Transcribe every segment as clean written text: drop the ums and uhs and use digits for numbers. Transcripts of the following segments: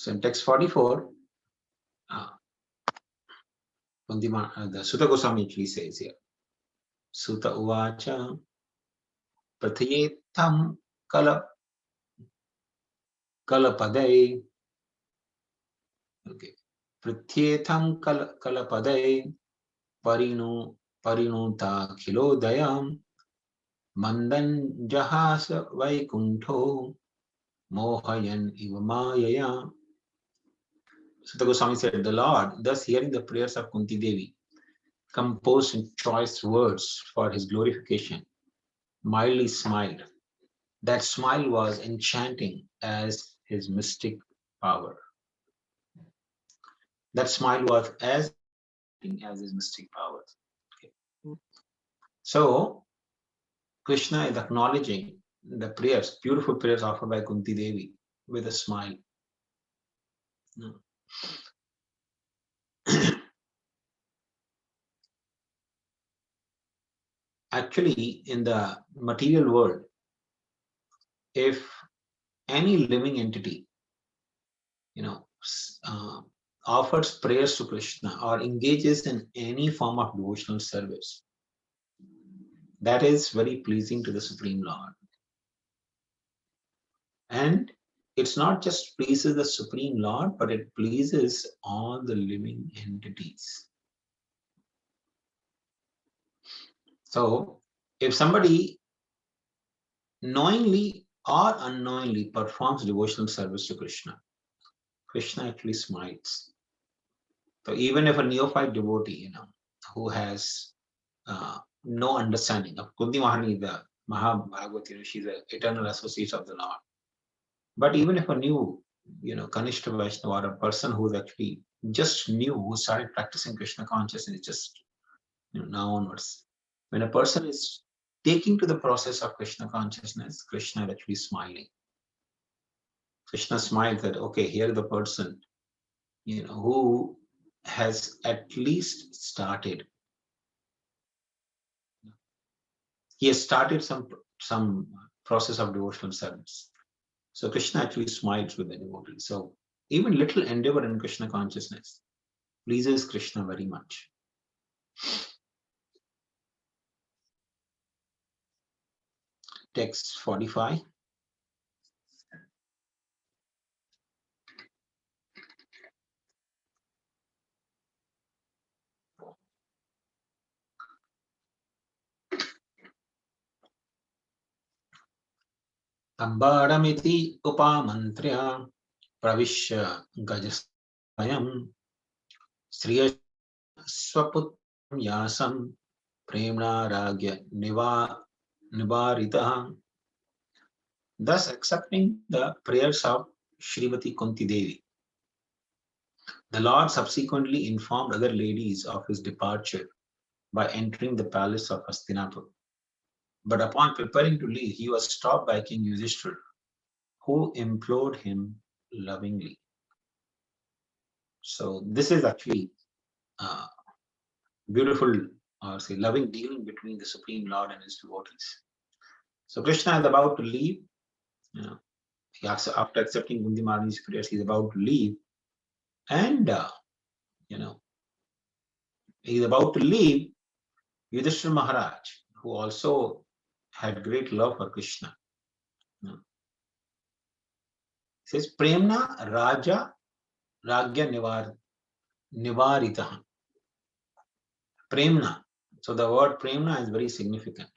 So in text 44, the Sutta Goswami actually says here, Sutta Uvacha Prathayetam Kalapadai. Okay. Prathayetam Kalapadai Parinuta Khilodayam Mandan Jahasa Vaikuntho Mohayan Ivamayaya. Sutta Goswami said, the Lord, thus hearing the prayers of Kunti Devi, composed in choice words for his glorification, mildly smiled. That smile was enchanting as his mystic power. That smile was as enchanting as his mystic power. Okay. So, Krishna is acknowledging the prayers, beautiful prayers offered by Kunti Devi with a smile. Actually, in the material world, if any living entity, offers prayers to Krishna or engages in any form of devotional service, that is very pleasing to the Supreme Lord. And it's not just pleases the Supreme Lord, but it pleases all the living entities. So, if somebody knowingly or unknowingly performs devotional service to Krishna, Krishna actually smiles. So even if a neophyte devotee, who has no understanding of Kunti Mahani, the Mahabhagavati, she's an eternal associate of the Lord. But even if a new, Kanishta Vaishnava, or a person who's actually just new, who started practicing Krishna consciousness just now onwards, when a person is taking to the process of Krishna consciousness, Krishna is actually smiling. Krishna smiles that, okay, here the person, who has at least started. He has started some process of devotional service. So Krishna actually smiles with the devotee. So even little endeavor in Krishna consciousness pleases Krishna very much. Text 45. Tambaramiti upamantriya pravishya gajasvayam sriya swaput yasam premna ragya nivarita. Thus accepting the prayers of Srimati Kunti Devi, the Lord subsequently informed other ladies of his departure by entering the palace of Hastinapur. But upon preparing to leave, he was stopped by King Yudhishthira, who implored him lovingly. So this is actually beautiful, or say, loving dealing between the Supreme Lord and his devotees. So Krishna is about to leave. After accepting Kunti Mahani's prayers, he's about to leave, and he's about to leave. Yudhishthira Maharaj, who also had great love for Krishna, says Premna Raja Ragya Nivarita. Premna. So the word Premna is very significant.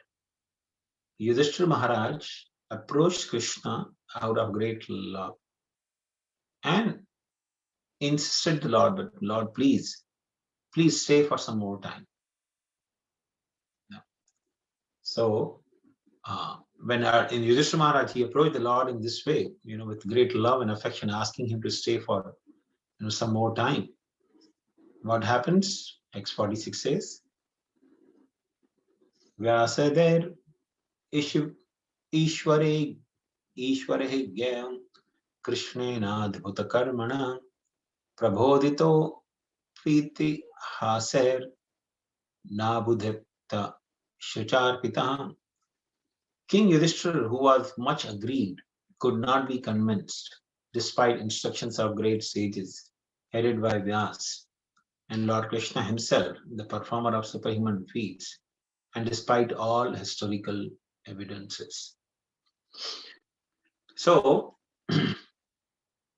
Yudhishthira Maharaj approached Krishna out of great love and insisted the Lord, but Lord, please stay for some more time. So when in Yudhishthira Maharaj, he approached the Lord in this way, with great love and affection, asking him to stay for some more time. What happens? Text 46 says, Vyasader Ishware Gyam Krishnena Adbhuta Karmana Prabodhito Priti Haser Nabudhepta Shacharpita. King Yudhishthira, who was much aggrieved, could not be convinced despite instructions of great sages headed by Vyas and Lord Krishna himself, the performer of superhuman feats, and despite all historical evidences. So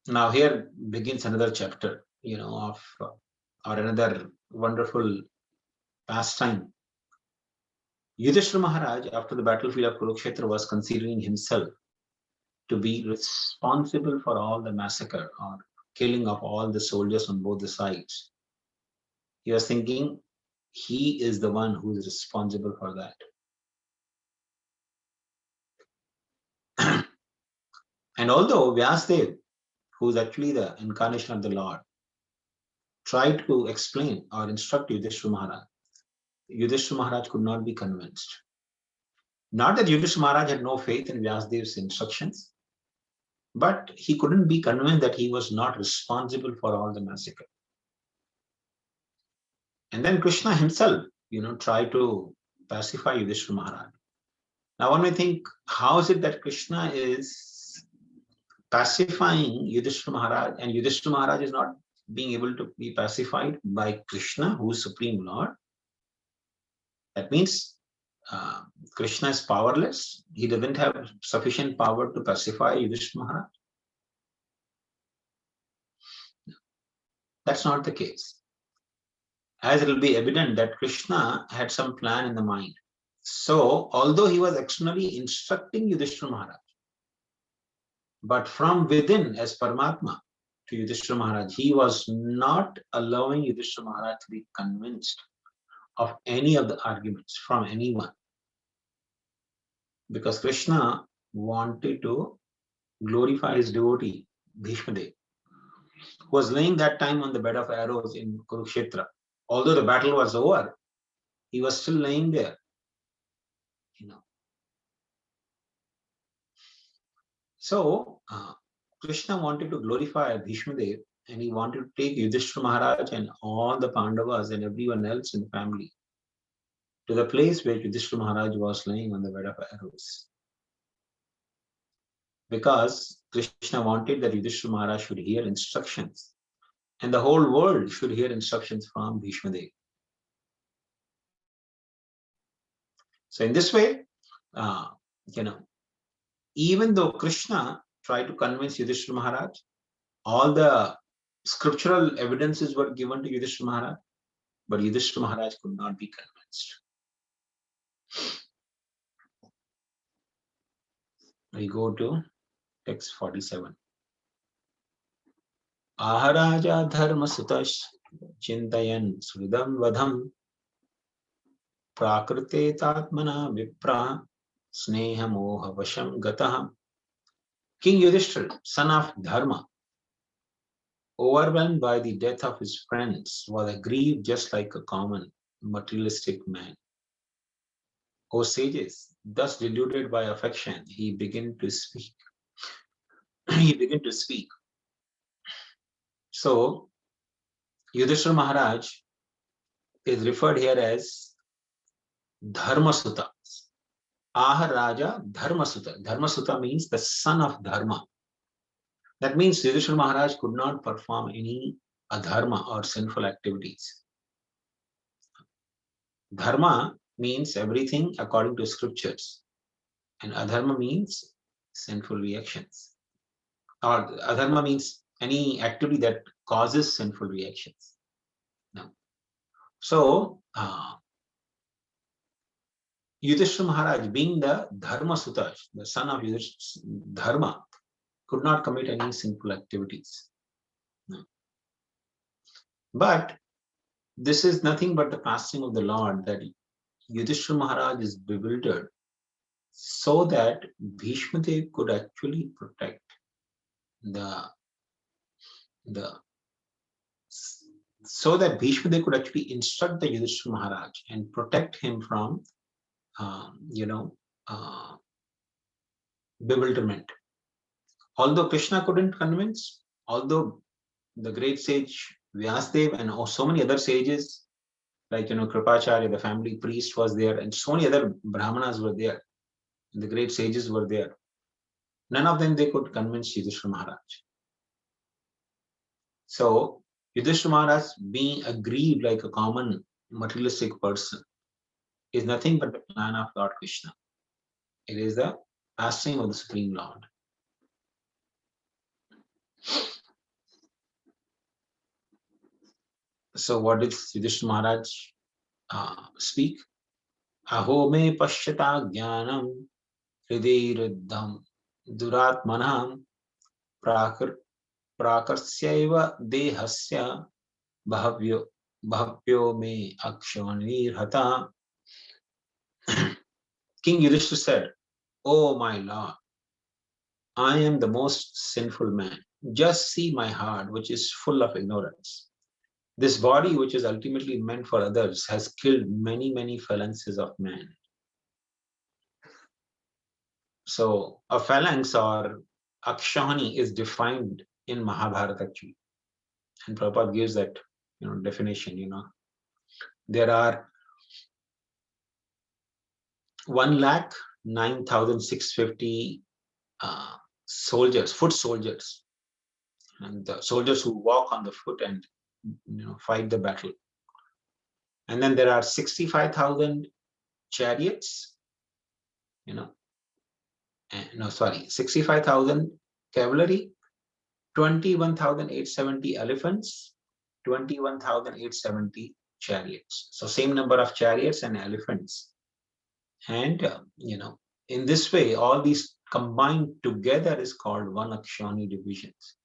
now here begins another chapter, of or another wonderful pastime. Yudhishthira Maharaj, after the battlefield of Kurukshetra, was considering himself to be responsible for all the massacre or killing of all the soldiers on both the sides. He was thinking he is the one who is responsible for that. And although Vyasdev, who is actually the incarnation of the Lord, tried to explain or instruct Yudhishthira Maharaj could not be convinced. Not that Yudhishthira Maharaj had no faith in Vyasdev's instructions, but he couldn't be convinced that he was not responsible for all the massacre. And then Krishna himself, tried to pacify Yudhishthira Maharaj. Now one may think, how is it that Krishna is pacifying Yudhishthira Maharaj and Yudhishthira Maharaj is not being able to be pacified by Krishna, who is Supreme Lord? That means Krishna is powerless. He doesn't have sufficient power to pacify Yudhishthira Maharaj. That's not the case. As it will be evident that Krishna had some plan in the mind. So, although he was externally instructing Yudhishthira Maharaj, but from within, as Paramatma to Yudhishthira Maharaj, he was not allowing Yudhishthira Maharaj to be convinced of any of the arguments from anyone. Because Krishna wanted to glorify his devotee, Bhishmadev, who was laying that time on the bed of arrows in Kurukshetra. Although the battle was over, he was still laying there. So, Krishna wanted to glorify Bhishmadev, and he wanted to take Yudhishthira Maharaj and all the Pandavas and everyone else in the family to the place where Yudhishthira Maharaj was laying on the bed of arrows. Because Krishna wanted that Yudhishthira Maharaj should hear instructions, and the whole world should hear instructions from Bhishmadev. So in this way, even though Krishna tried to convince Yudhishthira Maharaj, all the scriptural evidences were given to Yudhishthira Maharaj, but Yudhishthira Maharaj could not be convinced. We go to text 47. Aharaja dharma sutash chintayan sridam vadham prakrite tatmana vipra sneha moha vasham gatah. King Yudhishthira, son of Dharma, overwhelmed by the death of his friends, was aggrieved just like a common materialistic man. O sages, thus deluded by affection, he began to speak. So, Yudhishthira Maharaj is referred here as Dharma Sutta. Aha Raja Dharma Sutta. Dharma Sutta means the son of Dharma. That means Yudhishthira Maharaj could not perform any adharma or sinful activities. Dharma means everything according to scriptures, and adharma means sinful reactions. Or adharma means any activity that causes sinful reactions. No. So, Yudhishthira Maharaj, being the Dharma Sutta, the son of Dharma, could not commit any sinful activities. No. But this is nothing but the passing of the Lord, that Yudhishthira Maharaj is bewildered so that Bhishmadev could actually protect so that Bhishmadev could actually instruct the Yudhishthira Maharaj and protect him from bewilderment. Although Krishna couldn't convince, although the great sage Vyasdev and so many other sages like Kripacharya, the family priest, was there, and so many other Brahmanas were there, and the great sages were there. None of them they could convince Yudhishthira Maharaj. So Yudhishthira Maharaj, being aggrieved like a common materialistic person, is nothing but the plan of Lord Krishna. It is the pastime of the Supreme Lord. So what did Yudhishthira Maharaj speak? Aho me pashyata jnanam hridayruddham duratmanam prakarsaiva dehasya bhavyo me akshanirhata. King Yudhishthira said, "Oh my Lord, I am the most sinful man. Just see my heart, which is full of ignorance. This body, which is ultimately meant for others, has killed many, many phalanxes of men." So a phalanx or akshani is defined in Mahabharata actually. And Prabhupada gives that definition. There are 1,09,650 soldiers, foot soldiers, and the soldiers who walk on the foot and fight the battle. And then there are 65,000 chariots, 65,000 cavalry, 21,870 elephants, 21,870 chariots. So same number of chariots and elephants. And, in this way, all these combined together is called one Akshani divisions.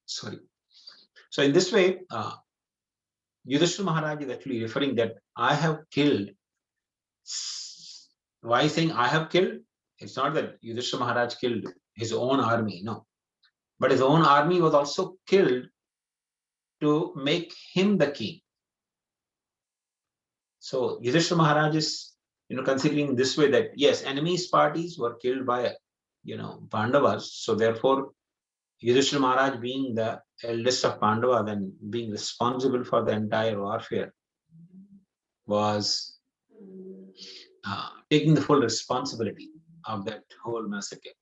Sorry. So in this way, Yudhishthira Maharaj is actually referring that I have killed. Why saying I have killed? It's not that Yudhishthira Maharaj killed his own army, no. But his own army was also killed to make him the king. So Yudhishthira Maharaj is, considering this way that yes, enemies parties were killed by, Pandavas. So therefore, Yudhishthira Maharaj, being the eldest of Pandavas and being responsible for the entire warfare, was taking the full responsibility of that whole massacre,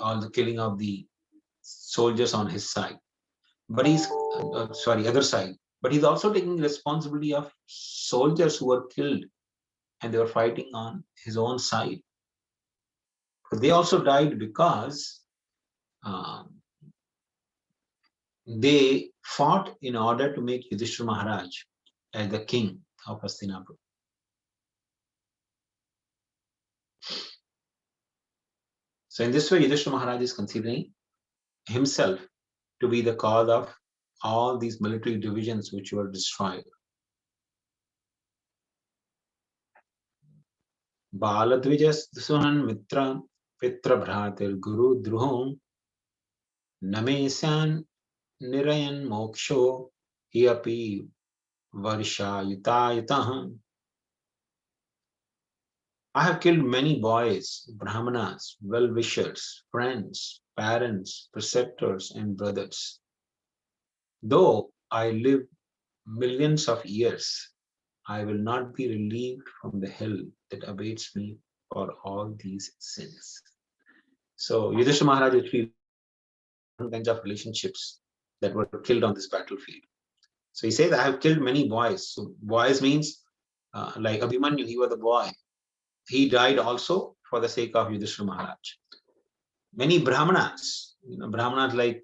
all the killing of the soldiers on his side. But he's, other side. But he's also taking responsibility of soldiers who were killed and they were fighting on his own side. But they also died because they fought in order to make Yudhishthira Maharaj as the king of Hastinapur. So in this way, Yudhishthira Maharaj is considering himself to be the cause of all these military divisions which were destroyed. Baladvijas Suhan Mitra Pitra Bhratir Guru Druhum Namesan Nirayan Moksho Hiapi Varsha Yutayutaham. I have killed many boys, brahmanas, well-wishers, friends, parents, preceptors, and brothers. Though I live millions of years, I will not be relieved from the hell that awaits me for all these sins. So Yudhishthira Maharaj actually kinds of relationships that were killed on this battlefield. So he says, I have killed many boys. So boys means like Abhimanyu, he was a boy. He died also for the sake of Yudhishthira Maharaj. Many brahmanas, brahmanas like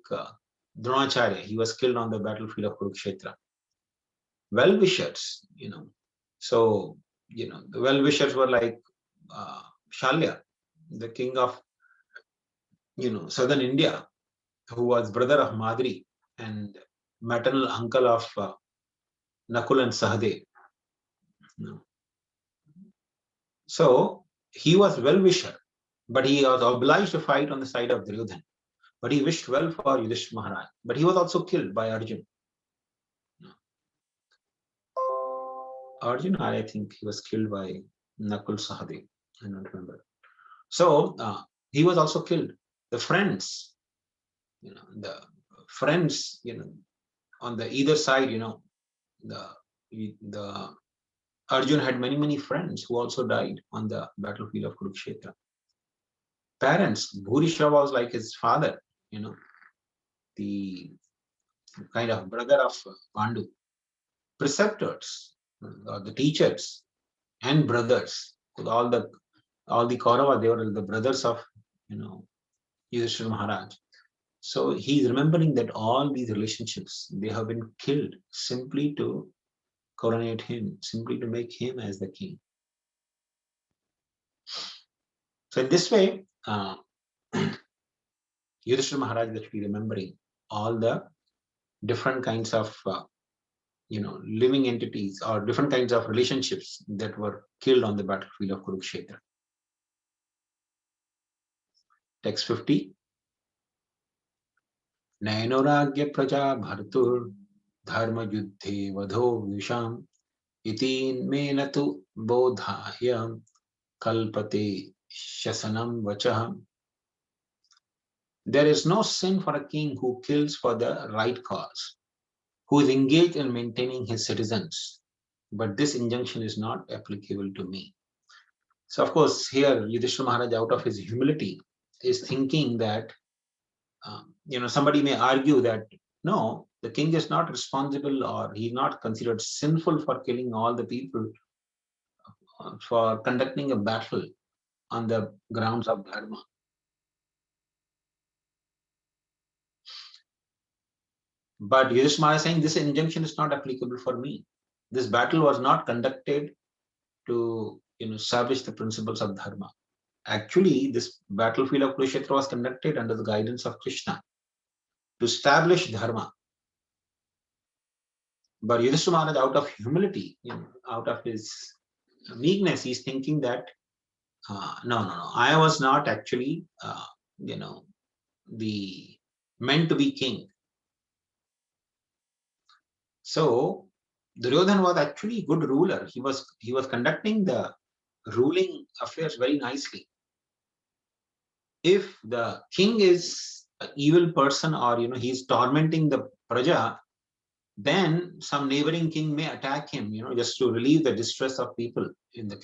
Dronacharya, he was killed on the battlefield of Kurukshetra. Well-wishers, so, the well-wishers were like Shalya, the king of, southern India, who was brother of Madri and maternal uncle of Nakul and Sahadev. So he was well-wisher, but he was obliged to fight on the side of Duryodhana. But he wished well for Yudhishthira Maharaj. But he was also killed by Arjun. Arjun, I think he was killed by Nakul Sahadev. I don't remember. So he was also killed. The friends, the friends, on the either side, the Arjun had many friends who also died on the battlefield of Kurukshetra. parents. Bhurisha was like his father, the kind of brother of Pandu. Preceptors, the teachers, and brothers. All the Kaurava, they were the brothers of Yudhishthira Maharaj. So he's remembering that all these relationships, they have been killed simply to coronate him, simply to make him as the king. So in this way, Yudhishthira Maharaj is actually remembering all the different kinds of living entities or different kinds of relationships that were killed on the battlefield of Kurukshetra. Text 50. नैनोराज्य प्रजा भर्तुर धर्म युद्धे वधो विषाम इतीन्मेन तु बोधाय kalpate shasanam vachah. There is no sin for a king who kills for the right cause, who is engaged in maintaining his citizens. But this injunction is not applicable to me. So, of course, here Yudhishthira Maharaj, out of his humility, is thinking that, somebody may argue that, no, the king is not responsible or he's not considered sinful for killing all the people, for conducting a battle on the grounds of dharma. But Yudhishthira Maharaj is saying this injunction is not applicable for me. This battle was not conducted to establish the principles of dharma. Actually, this battlefield of Kurukshetra was conducted under the guidance of Krishna to establish dharma. But Yudhishthira Maharaj, out of humility, out of his meekness, he's thinking that no, I was not actually the meant to be king. So Duryodhana was actually a good ruler. He was conducting the ruling affairs very nicely. If the king is an evil person or he's tormenting the praja, then some neighboring king may attack him, just to relieve the distress of people in the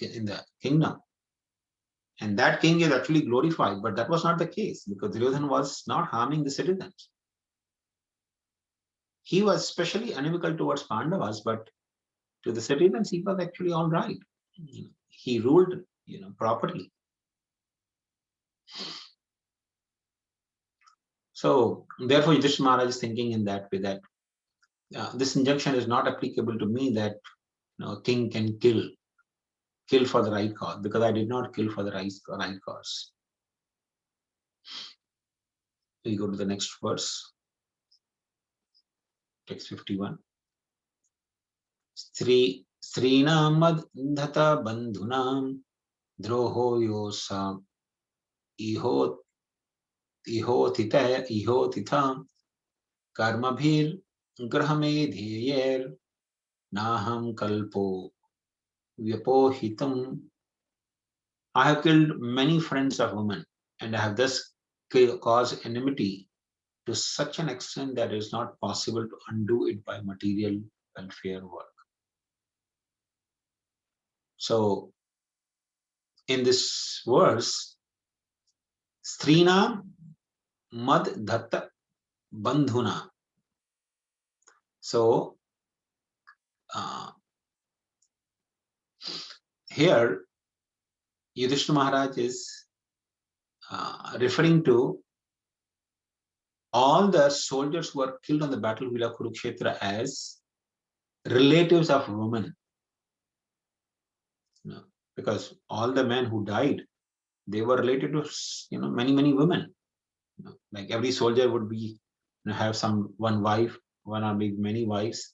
kingdom. And that king is actually glorified, but that was not the case because Duryodhana was not harming the citizens. He was especially inimical towards Pandavas, but to the citizens, he was actually all right. He ruled, properly. So, therefore, Yudhishthira Maharaj is thinking in that way that this injunction is not applicable to me, that a king can kill for the right cause, because I did not kill for the right cause. We go to the next verse, text 51. Srinam madhata bandhunam droho yosa ihotitham karmabhir grahamedheyer naham kalpo vyapohitam. I have killed many friends of women, and I have thus caused enmity to such an extent that it is not possible to undo it by material welfare work. So, in this verse, Strina Mad Dhatta Bandhuna. So, here Yudhishthira Maharaj is referring to all the soldiers who were killed on the battlefield of Kurukshetra as relatives of women. Because all the men who died, they were related to many women. Like every soldier would be have one wife, one or maybe many wives.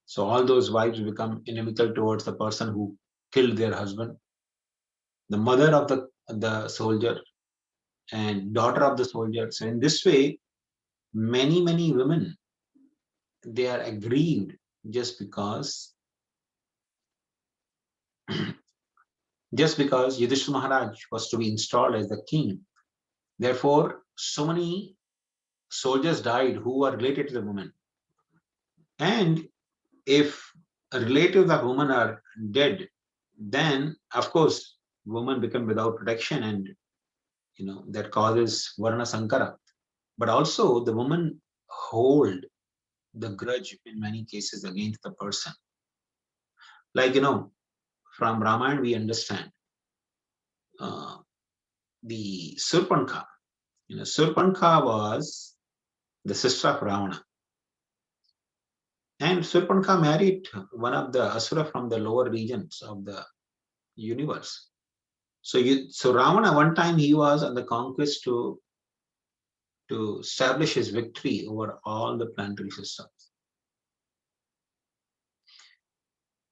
So all those wives become inimical towards the person who killed their husband. The mother of the soldier and daughter of the soldier. So in this way, many women, they are aggrieved just because Yudhishthira Maharaj was to be installed as the king. Therefore, so many soldiers died who were related to the woman. And if relatives of women are dead, then of course women become without protection, and that causes Varna Sankara. But also the woman hold the grudge in many cases against the person. Like, from Ramayana we understand the Surpanka. Surpanka was the sister of Ravana. And Surpanka married one of the Asura from the lower regions of the universe. So Ravana, one time he was on the conquest to establish his victory over all the planetary systems.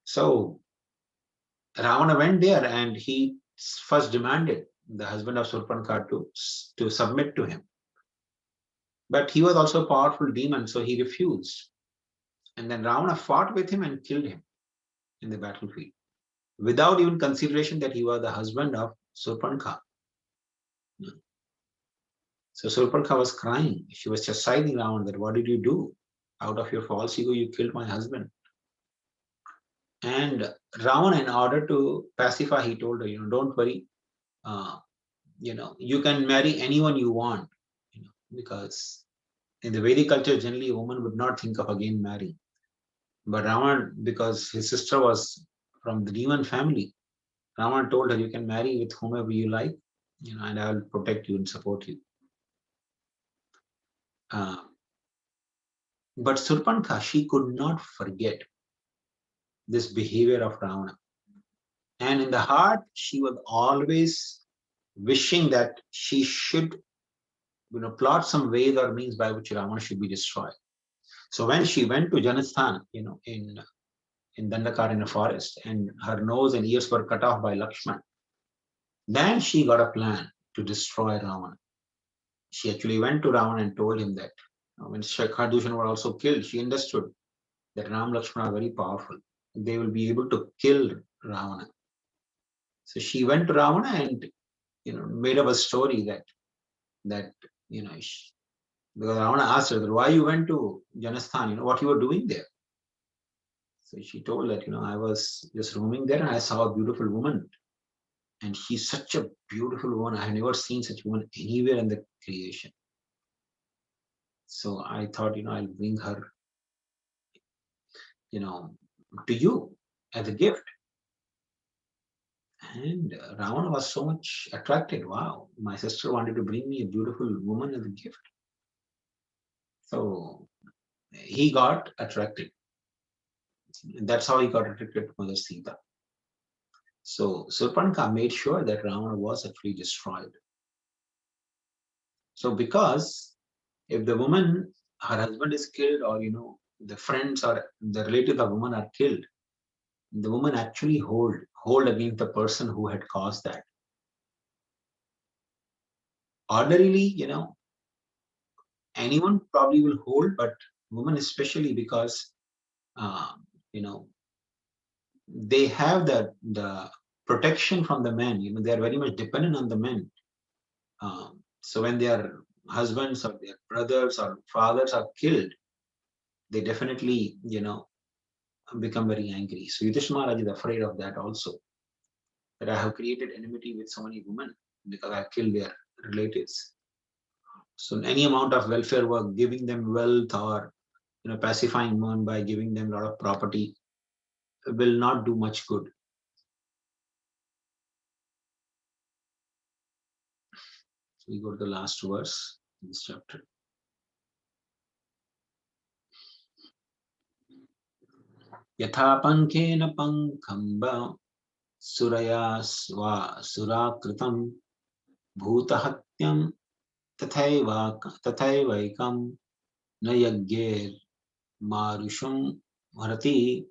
So Ravana went there and he first demanded the husband of Surpanka to submit to him. But he was also a powerful demon, so he refused. And then Ravana fought with him and killed him in the battlefield, without even consideration that he was the husband of Surpanka. So Surpanka was crying. She was chastising Ravana that, what did you do? Out of your false ego, you killed my husband. And Ravana, in order to pacify, he told her, don't worry. You can marry anyone you want, because in the Vedic culture, generally a woman would not think of again marrying. But Ravana, because his sister was from the demon family, Ravana told her, you can marry with whomever you like, and I will protect you and support you. But Surpanka, she could not forget this behavior of Ravana. And in the heart, she was always wishing that she should, plot some ways or means by which Ravana should be destroyed. So when she went to Janasthan, in Dandakar in the forest, and her nose and ears were cut off by Lakshman, then she got a plan to destroy Ravana. She actually went to Ravana and told him that when Shakardushan were also killed, she understood that Ram Lakshman are very powerful. They will be able to kill Ravana. So she went to Ravana and made up a story that because Ravana asked her, why you went to Janasthan, what you were doing there. So she told that, I was just roaming there and I saw a beautiful woman. And she's such a beautiful woman. I have never seen such a woman anywhere in the creation. So I thought, I'll bring her, to you as a gift. And Ravana was so much attracted. Wow, my sister wanted to bring me a beautiful woman as a gift. So he got attracted. That's how he got attracted to Mother Sita. So Surpanka made sure that Ravana was actually destroyed. So because if the woman, her husband is killed, or the friends or the relatives of the woman are killed, the woman actually hold against the person who had caused that. Ordinarily, anyone probably will hold, but women especially, because they have the protection from the men. They are very much dependent on the men. So when their husbands or their brothers or fathers are killed, they definitely become very angry. So Yudhishthira Maharaj is afraid of that also, that I have created enmity with so many women because I have killed their relatives. So any amount of welfare work, giving them wealth, or pacifying women by giving them a lot of property, will not do much good. So we go to the last verse in this chapter. Yatha pankena pankhamba suraya sva surakritam bhutahatyam tathaivakam na yagyer marusham bharati.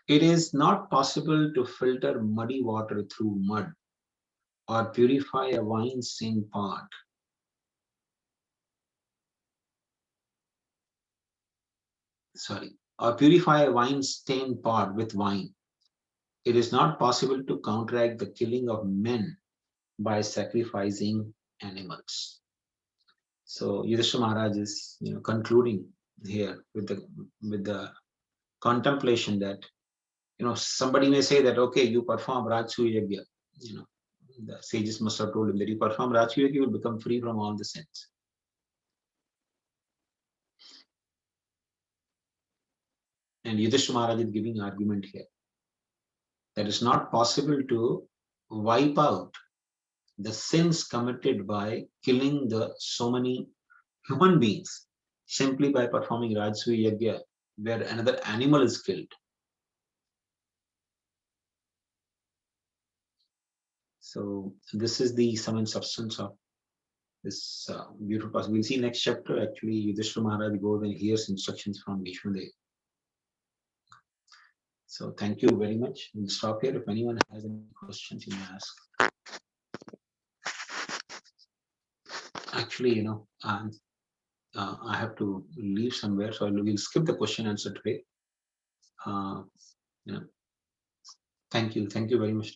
It is not possible to filter muddy water through mud, or purify a wine-stained pot. Or purify a wine-stained pot with wine. It is not possible to counteract the killing of men by sacrificing animals. So Yudhishthira Maharaj is concluding here with the contemplation that somebody may say that, okay, you perform Rajsuya Yajna, the sages must have told him that you perform Raj Yoga, you will become free from all the sins. And Yudhishthira Maharaj is giving argument here that it's not possible to wipe out the sins committed by killing the so many human beings simply by performing Rajasuya Yajna, where another animal is killed. So this is the sum and substance of this beautiful passage. We'll see next chapter. Actually, Yudhishthira Maharaj goes and hears instructions from Bhishmadev. So thank you very much. We'll stop here. If anyone has any questions, you may ask. Actually, I have to leave somewhere, so we'll skip the question answer today. Thank you very much.